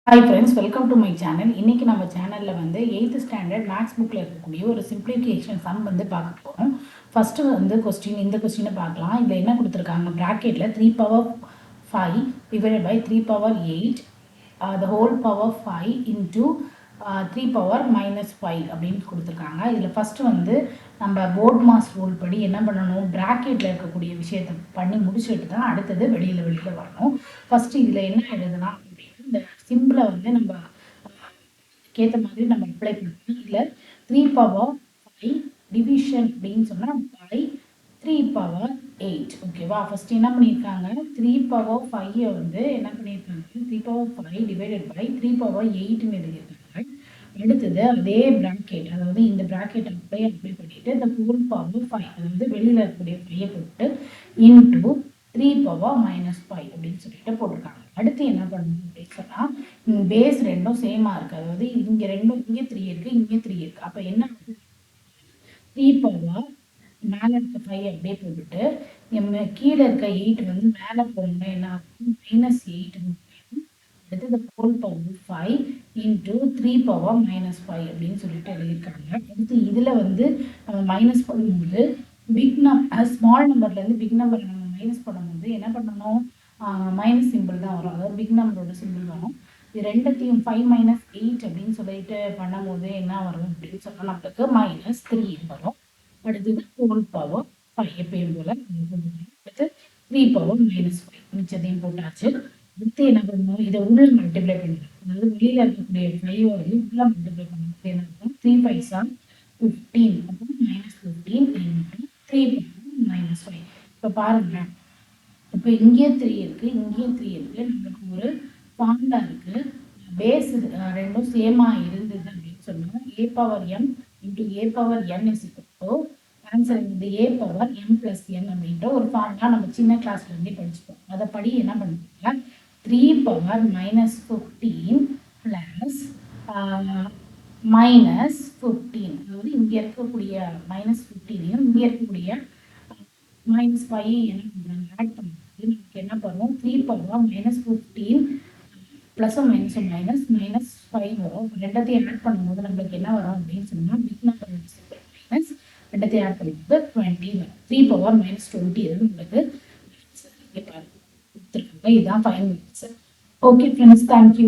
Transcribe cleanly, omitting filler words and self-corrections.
Hi friends, welcome to my channel. இன்றைக்கி நம்ம சேனலில் வந்து 8th ஸ்டாண்டர்ட் மேக்ஸ் புக்கில் இருக்கக்கூடிய ஒரு சிம்பிளிஃபிகேஷன் சம் வந்து பார்க்க போகிறோம். ஃபஸ்ட்டு வந்து இந்த கொஸ்டினை பார்க்கலாம். இதில் என்ன கொடுத்துருக்காங்க, ப்ராக்கெட்டில் 3/5 divided by 3/8 the whole power 5 into 3 - 5 அப்படின்னு கொடுத்துருக்காங்க. இதில் ஃபஸ்ட்டு வந்து நம்ம போர்ட் மாஸ் ரூல் படி என்ன பண்ணணும், ப்ராக்கெட்டில் இருக்கக்கூடிய விஷயத்தை பண்ணி முடிச்சுட்டு தான் அடுத்தது வெளியில் வரணும். ஃபஸ்ட்டு இதில் என்ன எழுதலாம் அப்படின்னு இந்த சிம்பிளை வந்து நம்ம கேட்ட மாதிரி நம்ம அப்ளை பண்ணணும். இதில் 3/5 டிவிஷன் அப்படின்னு சொன்னால் பை 3/8. ஓகேவா? ஃபர்ஸ்ட் என்ன பண்ணியிருக்காங்க, 3/5 வந்து என்ன பண்ணியிருக்காங்க, 3/5 டிவைடட் பை 3/8ன்னு எழுதியிருக்காங்க. அடுத்தது அதே ப்ராக்கெட், அதாவது இந்த ப்ராக்கெட் அப்ளை பண்ணிட்டு இந்த ஹோல் பவர் 5, அதாவது வெளியில் இருக்கக்கூடிய 5 போட்டு இன்டூ 3/-5 அப்படின்னு சொல்லிட்டு போட்டிருக்காங்க. அடுத்து என்ன பண்ணணும் அப்படின்னு சொன்னால், பேஸ் ரெண்டும் சேமாக இருக்குது. அதாவது இங்கே 3 இருக்குது, இங்கே 3 இருக்குது. அப்போ என்ன, 3 மேலே இருக்க 5 அப்படியே போட்டுட்டு கீழே இருக்க 8 வந்து மேலே போகணும்னா என்ன ஆகும், -8. அடுத்து இந்த ஹோல் பவர் 5 இன்டூ 3/-5 அப்படின்னு சொல்லிட்டு எழுதியிருக்காங்க. அடுத்து இதில் வந்து நம்ம மைனஸ் பண்ணும்போது ஸ்மால் நம்பர்லேருந்து பிக் நம்பரை நம்ம மைனஸ் பண்ணும்போது என்ன பண்ணணும், மைனஸ் சிம்பிள் தான் வரும். அதாவது பிக் நம்பரோட சிம்பிள் வரும். இது ரெண்டத்தையும் 5 - 8 அப்படின்னு சொல்லிட்டு பண்ணும்போது என்ன வரும் அப்படின்னு சொன்னால் நம்மளுக்கு -3 வரும். அடுத்தது ஹோல் பவர் 5 எப்பயும் போல அடுத்து 3/-5 மிச்சத்தையும் போட்டாச்சு. அடுத்து என்ன பண்ணணும், இதை உள்ள மல்டிப்ளை பண்ணணும். அதாவது வெளியில் இருக்கக்கூடிய 5 வந்து உள்ள மல்டிப்ளை பண்ணும்போது என்ன இருக்கும், 3 × 5 = 15. அப்போ -15 × 3/-5. இப்போ பாருங்கள், இப்போ இங்கேயும் 3 இருக்குது, இங்கேயும் 3 இருக்குது. நம்மளுக்கு ஒரு ஃபார்முலா இருக்குது. பேஸ் ரெண்டும் சேமாக இருந்தது அப்படின்னு சொன்னால் a/m × a/n = ஆன்சர் வந்து a/m + n அப்படின்ற ஒரு ஃபார்முலா நம்ம சின்ன கிளாஸ்லேருந்தே படிச்சுப்போம். அதை படி என்ன பண்ணுறாங்க, 3/-15 + -15, அதாவது இங்கே இருக்கக்கூடிய -15ஐயும் இங்கே இருக்கக்கூடிய -5 என்ன பண்ணுறாங்க, ஆட் பண்ணுறது. நமக்கு என்ன பண்ணுவோம், 3/-15 ப்ளஸும் மைனஸும் -5 வரும். ரெண்டத்தையும் ஆட் பண்ணும்போது நம்மளுக்கு என்ன வரும் அப்படின்னு சொன்னால், பிக் நம்பர் மைனஸ் ரெண்டத்தையும் ஆட் பண்ணும்போது 20 வரும். 3/-20 நம்மளுக்கு கொடுத்துருக்காங்க. இதுதான் final answer. Okay friends, thank you.